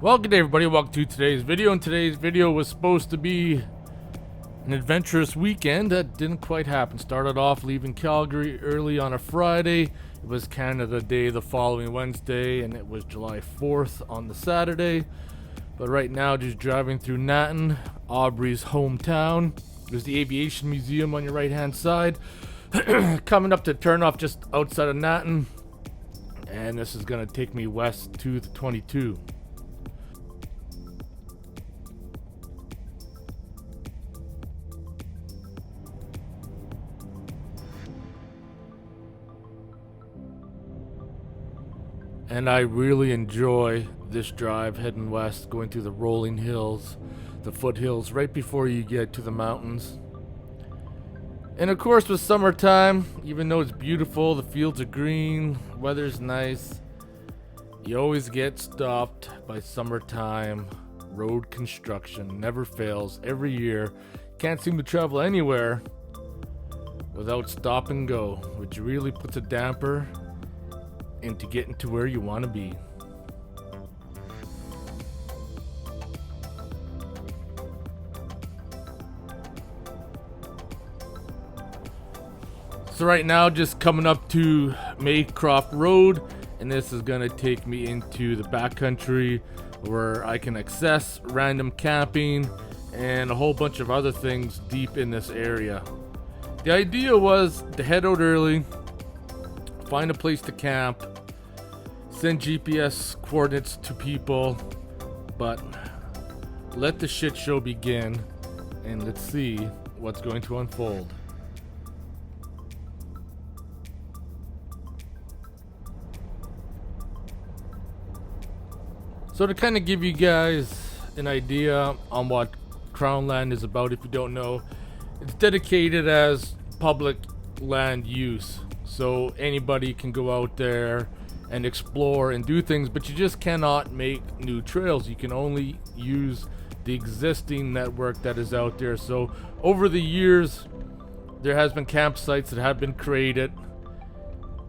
Well, good day everybody, welcome to today's video. And today's video was supposed to be an adventurous weekend that didn't quite happen. Started off leaving Calgary early on a Friday. It was Canada Day the following Wednesday, and it was July 4th on the Saturday. But right now, just driving through Natin, Aubrey's hometown. There's the Aviation Museum on your right hand side. Coming up to turnoff just outside of Natin. And this is going to take me west to the 22. And I really enjoy this drive heading west, going through the rolling hills, the foothills, right before you get to the mountains. And of course, with summertime, even though it's beautiful, the fields are green, weather's nice, you always get stopped by summertime road construction. Never fails, every year. Can't seem to travel anywhere without stop and go, which really puts a damper into getting to where you want to be. So right now, just coming up to Maycroft Road, and this is gonna take me into the backcountry where I can access random camping and a whole bunch of other things deep in this area. The idea was to head out early, find a place to camp, send GPS coordinates to people, but let the shit show begin, and let's see what's going to unfold. So to kind of give you guys an idea on what Crown Land is about, if you don't know, it's dedicated as public land use. So anybody can go out there and explore and do things, but you just cannot make new trails. You can only use the existing network that is out there. So over the years, there has been campsites that have been created,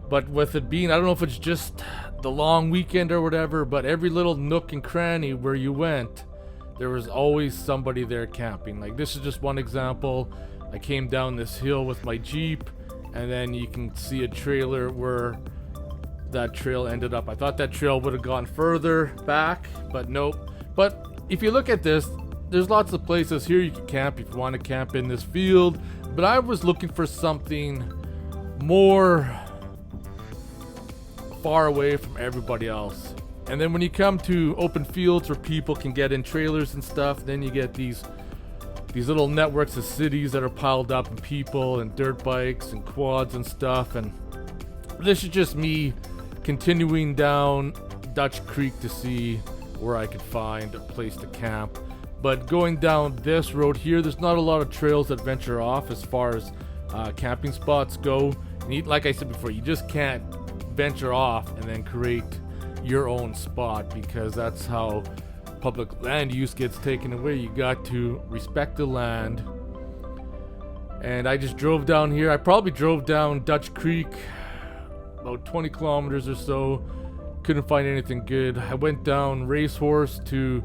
but with it being, I don't know if it's just the long weekend or whatever, but every little nook and cranny where you went, there was always somebody there camping. Like, this is just one example. I came down this hill with my Jeep, and then you can see a trailer where that trail ended up. I thought that trail would have gone further back, but nope. But if you look at this, there's lots of places here you can camp if you want to camp in this field, but I was looking for something more far away from everybody else. And then when you come to open fields where people can get in trailers and stuff, then you get these little networks of cities that are piled up, and people and dirt bikes and quads and stuff. And this is just me continuing down Dutch Creek to see where I could find a place to camp. But going down this road here, there's not a lot of trails that venture off as far as camping spots go. Like I said before, you just can't venture off and then create your own spot, because that's how public land use gets taken away. You got to respect the land. And I just drove down here. I probably drove down Dutch Creek about 20 kilometers or so. Couldn't find anything good. I went down Racehorse to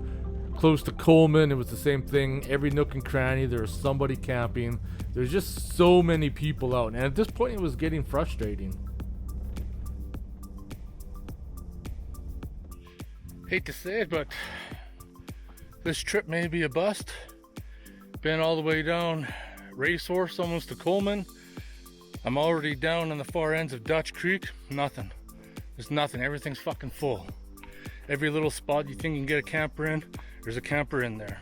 close to Coleman. It was the same thing. Every nook and cranny, there was somebody camping. There's just so many people out, and at this point it was getting frustrating. Hate to say it, but this trip may be a bust. Been all the way down Racehorse almost to Coleman. I'm already down on the far ends of Dutch Creek. Nothing. There's nothing. Everything's fucking full. Every little spot you think you can get a camper in, there's a camper in there.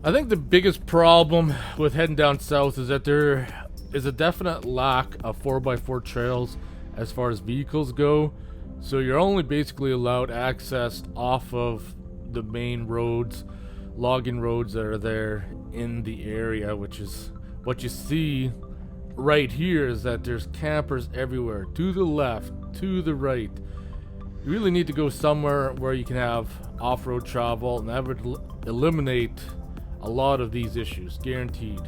I think the biggest problem with heading down south is that there is a definite lack of 4x4 trails as far as vehicles go. So you're only basically allowed access off of the main roads, logging roads that are there in the area, which is what you see right here, is that there's campers everywhere, to the left, to the right. You really need to go somewhere where you can have off-road travel, and that would eliminate a lot of these issues, guaranteed.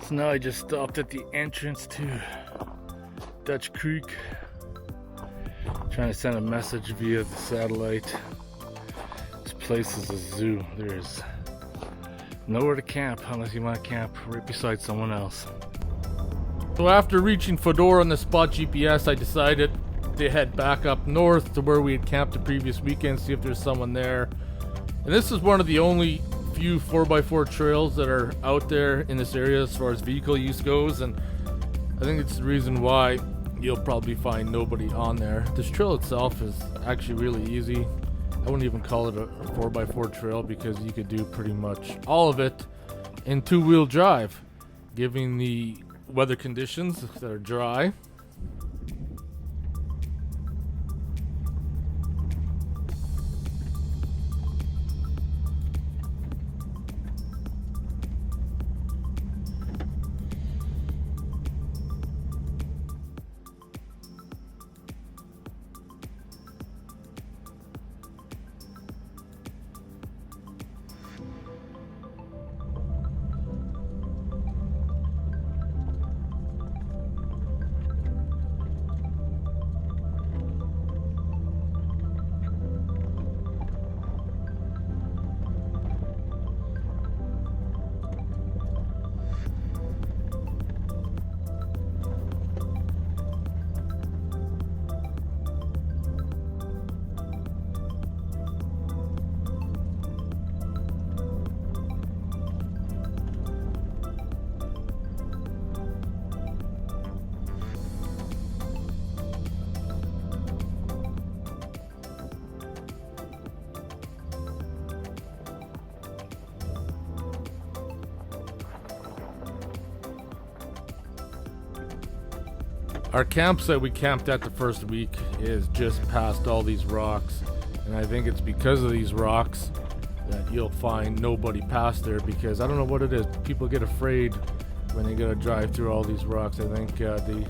So now I just stopped at the entrance to Dutch Creek. Trying to send a message via the satellite. This place is a zoo. There's nowhere to camp unless you want to camp right beside someone else. So after reaching Fedora on the spot GPS, I decided to head back up north to where we had camped the previous weekend, see if there's someone there. And this is one of the only few 4x4 trails that are out there in this area as far as vehicle use goes, and I think it's the reason why you'll probably find nobody on there. This trail itself is actually really easy. I wouldn't even call it a 4x4 trail because you could do pretty much all of it in two-wheel drive, given the weather conditions that are dry. Our campsite we camped at the first week is just past all these rocks, and I think it's because of these rocks that you'll find nobody past there, because I don't know what it is. People get afraid when they gotta drive through all these rocks. I think they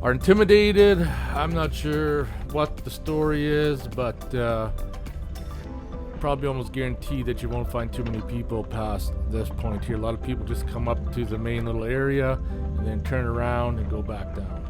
are intimidated. I'm not sure what the story is, but probably almost guarantee that you won't find too many people past this point here. A lot of people just come up to the main little area and then turn around and go back down.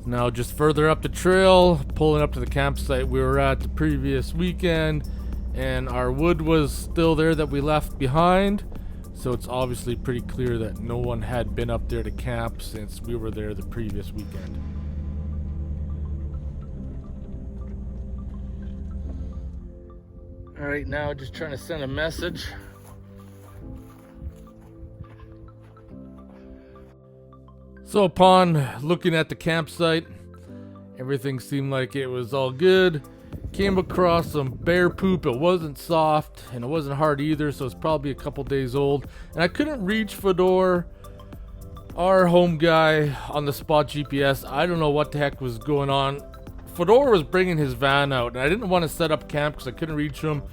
Now just further up the trail, pulling up to the campsite we were at the previous weekend, and our wood was still there that we left behind, so it's obviously pretty clear that no one had been up there to camp since we were there the previous weekend. Alright, now just trying to send a message. So upon looking at the campsite, everything seemed like it was all good. Came across some bear poop. It wasn't soft and it wasn't hard either, so it's probably a couple days old. And I couldn't reach Fedor, our home guy, on the spot GPS. I don't know what the heck was going on. Fedor was bringing his van out, and I didn't want to set up camp because I couldn't reach him.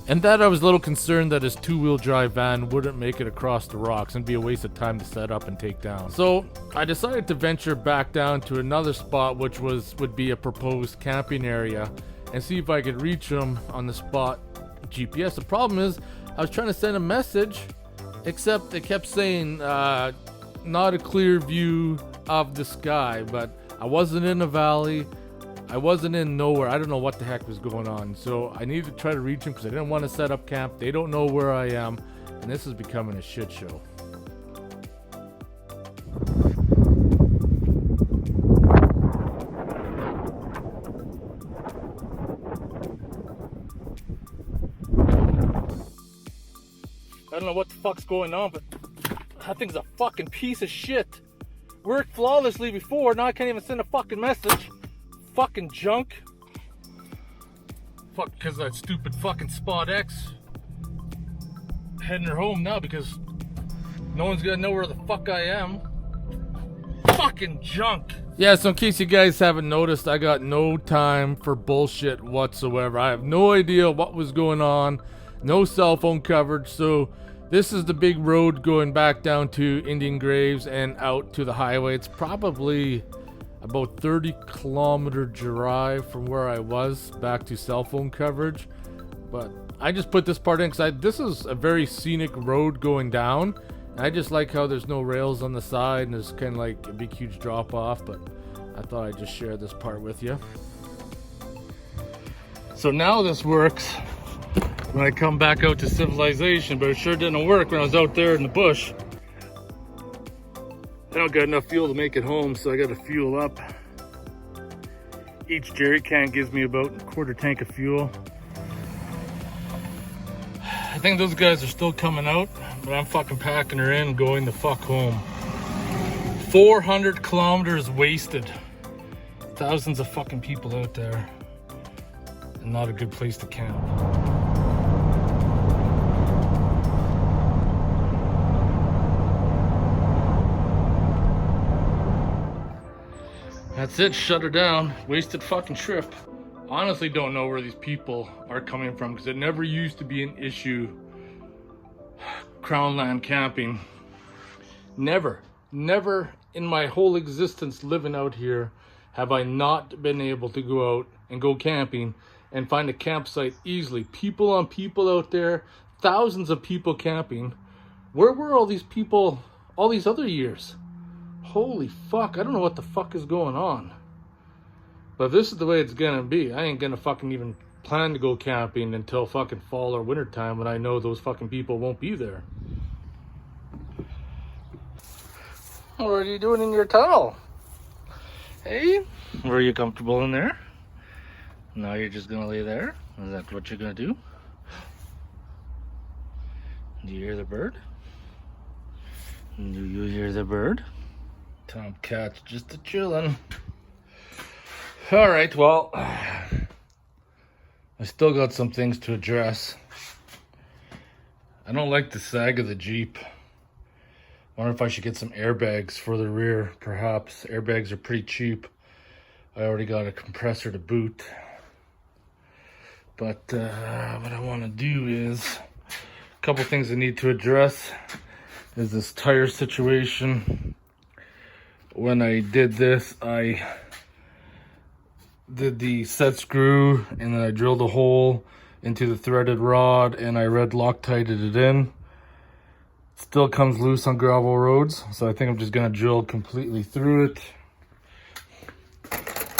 And that I was a little concerned that his two-wheel drive van wouldn't make it across the rocks and be a waste of time to set up and take down. So I decided to venture back down to another spot, which would be a proposed camping area, and see if I could reach him on the spot GPS. The problem is I was trying to send a message, except it kept saying not a clear view of the sky, but I wasn't in a valley. I wasn't in nowhere. I don't know what the heck was going on. So I needed to try to reach them because I didn't want to set up camp. They don't know where I am. And this is becoming a shit show. I don't know what the fuck's going on, but that thing's a fucking piece of shit. Worked flawlessly before. Now I can't even send a fucking message. Fucking junk. Fuck, because that stupid fucking Spot X. Heading her home now because no one's gonna know where the fuck I am. Fuck! fucking junk. Yeah, so in case you guys haven't noticed, I got no time for bullshit whatsoever. I have no idea what was going on. No cell phone coverage. So this is the big road going back down to Indian Graves and out to the highway. It's probably about 30-kilometer drive from where I was back to cell phone coverage. But I just put this part in because this is a very scenic road going down. And I just like how there's no rails on the side and there's kind of like a big huge drop off. But I thought I'd just share this part with you. So now this works when I come back out to civilization, but it sure didn't work when I was out there in the bush. I don't got enough fuel to make it home, so I got to fuel up. Each jerry can gives me about a quarter tank of fuel. I think those guys are still coming out, but I'm fucking packing her in, going the fuck home. 400 kilometers wasted. Thousands of fucking people out there. And not a good place to camp. That's it, shut her down. Wasted fucking trip. Honestly don't know where these people are coming from because it never used to be an issue. Crown land camping. Never in my whole existence living out here have I not been able to go out and go camping and find a campsite easily. People on people out there, thousands of people camping. Where were all these people all these other years? Holy fuck, I don't know what the fuck is going on. But if this is the way it's gonna be, I ain't gonna fucking even plan to go camping until fucking fall or winter time when I know those fucking people won't be there. What are you doing in your tunnel? Hey, were you comfortable in there? Now you're just gonna lay there? Is that what you're gonna do? Do you hear the bird? Do you hear the bird? Tomcat's just a chillin'. Alright, well, I still got some things to address. I don't like the sag of the Jeep. I wonder if I should get some airbags for the rear, perhaps. Airbags are pretty cheap. I already got a compressor to boot. But what I want to do is, a couple things I need to address is this tire situation. When I did this, I did the set screw and then I drilled a hole into the threaded rod and I red Loctited it in. It still comes loose on gravel roads, so I think I'm just gonna drill completely through it.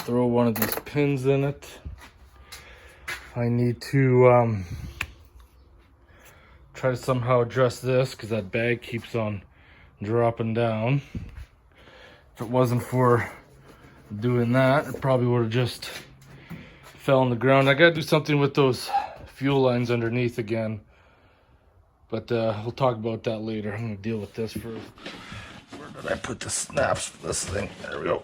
Throw one of these pins in it. I need to try to somehow address this because that bag keeps on dropping down. If it wasn't for doing that, it probably would have just fell on the ground. I gotta do something with those fuel lines underneath again, but we'll talk about that later. I'm gonna deal with this first. Where did I put the snaps for this thing? There we go.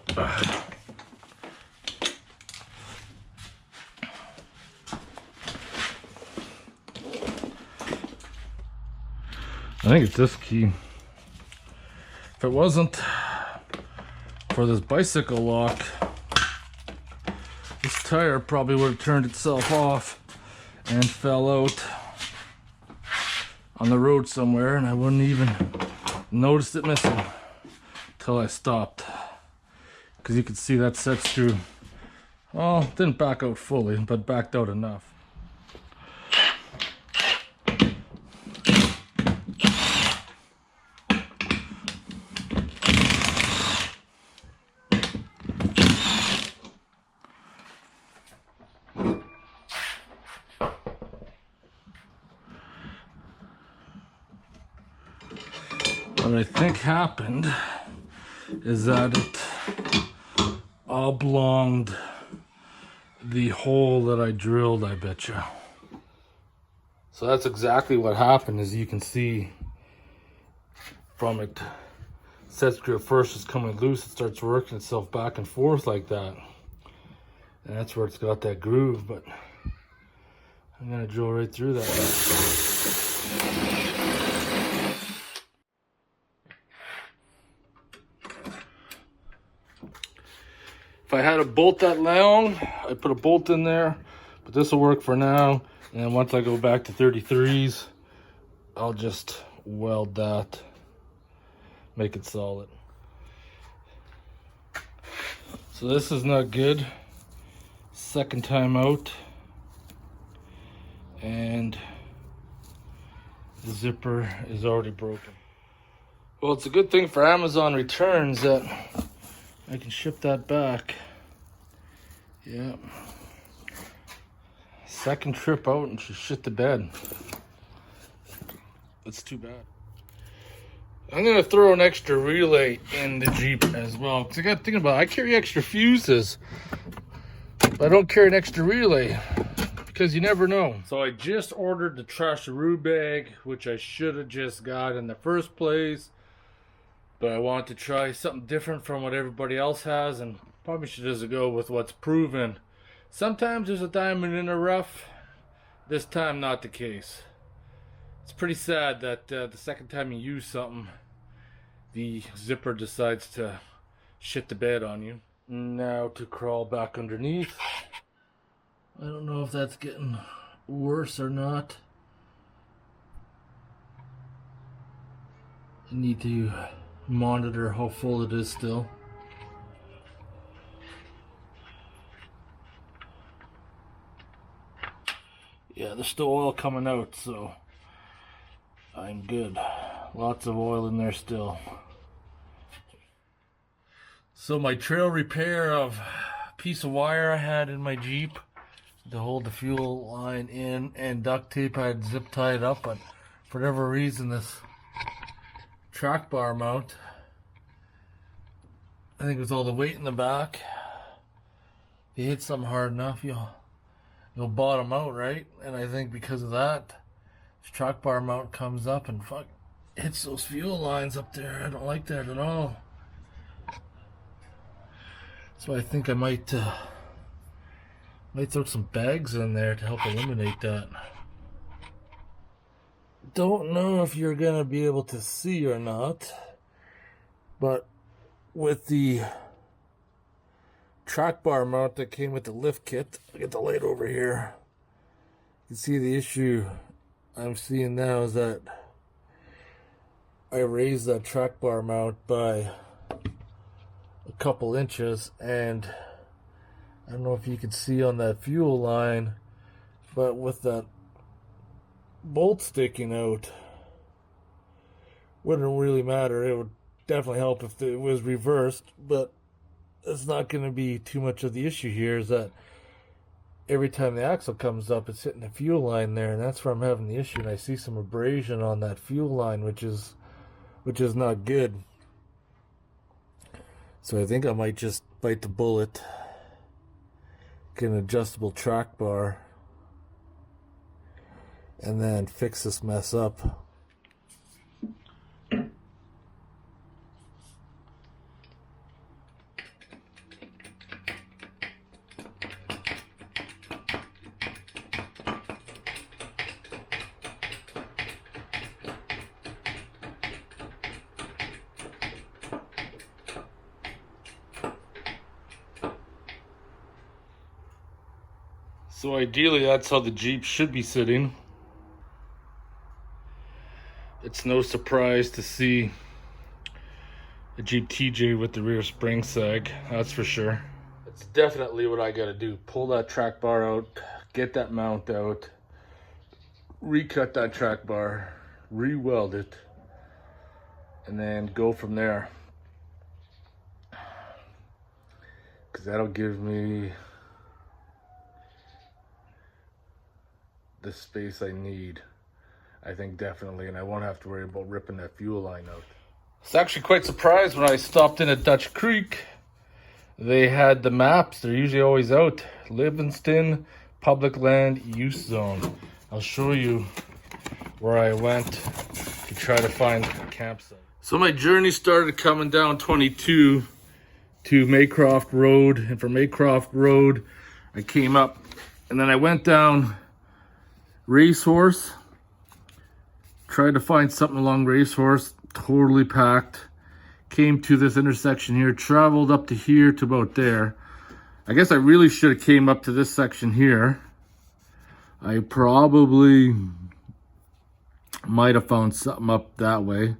I think it's this key. If it wasn't for this bicycle lock, this tire probably would have turned itself off and fell out on the road somewhere, and I wouldn't even notice it missing until I stopped. Because you could see that set screw, well, it didn't back out fully, but backed out enough. What I think happened is that it oblonged the hole that I drilled, I betcha. So that's exactly what happened, as you can see from it. Set screw at first is coming loose, it starts working itself back and forth like that. And that's where it's got that groove, but I'm gonna drill right through that. If I had a bolt that long, I'd put a bolt in there, but this will work for now. And then once I go back to 33s, I'll just weld that, make it solid. So this is not good. Second time out. And the zipper is already broken. Well, it's a good thing for Amazon returns that I can ship that back. Yeah. Second trip out and she shit the bed. That's too bad. I'm gonna throw an extra relay in the Jeep as well, because I got thinking about it. I carry extra fuses, but I don't carry an extra relay because you never know. So I just ordered the trasharoo bag, which I should have just got in the first place. But I wanted to try something different from what everybody else has, and probably should just go with what's proven. Sometimes there's a diamond in the rough. This time, not the case. It's pretty sad that the second time you use something, the zipper decides to shit the bed on you. Now to crawl back underneath. I don't know if that's getting worse or not. I need to monitor how full it is still. Yeah, there's still oil coming out, so I'm good. Lots of oil in there still. So my trail repair of a piece of wire I had in my Jeep to hold the fuel line in, and duct tape I had zip tied up, but for whatever reason this track bar mount, I think it was all the weight in the back. If you hit something hard enough, you'll bottom out, right? And I think because of that, this track bar mount comes up and fuck hits those fuel lines up there. I don't like that at all. So I think I might throw some bags in there to help eliminate that. Don't know if you're gonna be able to see or not, but with the track bar mount that came with the lift kit, I'll get the light over here. You can see the issue I'm seeing now is that I raised that track bar mount by a couple inches, and I don't know if you can see on that fuel line, but with that bolt sticking out, wouldn't really matter. It would definitely help if it was reversed, but it's not going to be too much of the issue here. Is that every time the axle comes up, it's hitting the fuel line there, and that's where I'm having the issue. And I see some abrasion on that fuel line, which is not good. So I think I might just bite the bullet, get an adjustable track bar, and then fix this mess up. So ideally, that's how the Jeep should be sitting. It's no surprise to see a Jeep TJ with the rear spring sag, that's for sure. It's definitely what I gotta do. Pull that track bar out, get that mount out, recut that track bar, re-weld it, and then go from there. Because that'll give me the space I need, I think, definitely, and I won't have to worry about ripping that fuel line out. I was actually quite surprised when I stopped in at Dutch Creek. They had the maps. They're usually always out. Livingston Public Land Use Zone. I'll show you where I went to try to find a campsite. So my journey started coming down 22 to Maycroft Road, and from Maycroft Road I came up, and then I went down Racehorse, tried to find something along Racehorse, totally packed. Came to this intersection here, traveled up to here to about there. I guess I really should have came up to this section here. I probably might have found something up that way.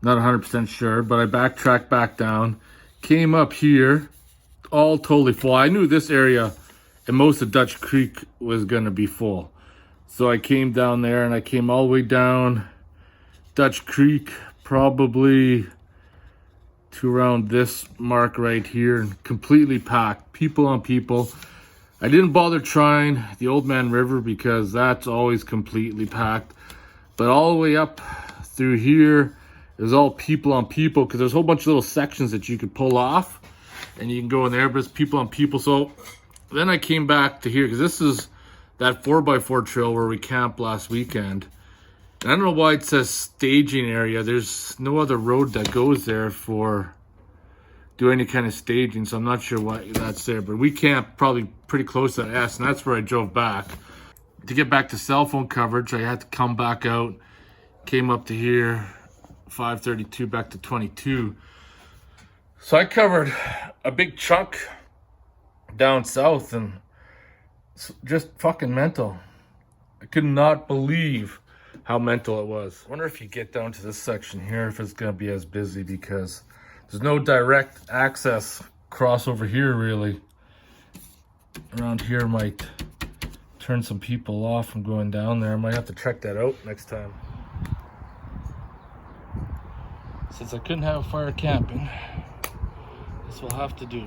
Not 100% sure, but I backtracked back down. Came up here, all totally full. I knew this area and most of Dutch Creek was gonna be full. So I came down there and I came all the way down Dutch Creek, probably to around this mark right here, and completely packed, people on people. I didn't bother trying the Old Man River because that's always completely packed. But all the way up through here, it was all people on people because there's a whole bunch of little sections that you could pull off and you can go in there, but it's people on people. So then I came back to here because this is that 4x4 trail where we camped last weekend. And I don't know why it says staging area. There's no other road that goes there for do any kind of staging, so I'm not sure why that's there. But we camped probably pretty close to S, and that's where I drove back. To get back to cell phone coverage, I had to come back out, came up to here, 532 back to 22. So I covered a big chunk down south, and it's just fucking mental. I could not believe how mental it was. I wonder if you get down to this section here, if it's gonna be as busy, because there's no direct access cross over here really. Around here might turn some people off from going down there. I might have to check that out next time. Since I couldn't have fire camping, this will have to do.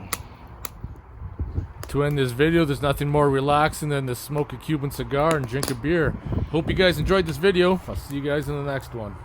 To end this video, there's nothing more relaxing than to smoke a Cuban cigar and drink a beer. Hope you guys enjoyed this video. I'll see you guys in the next one.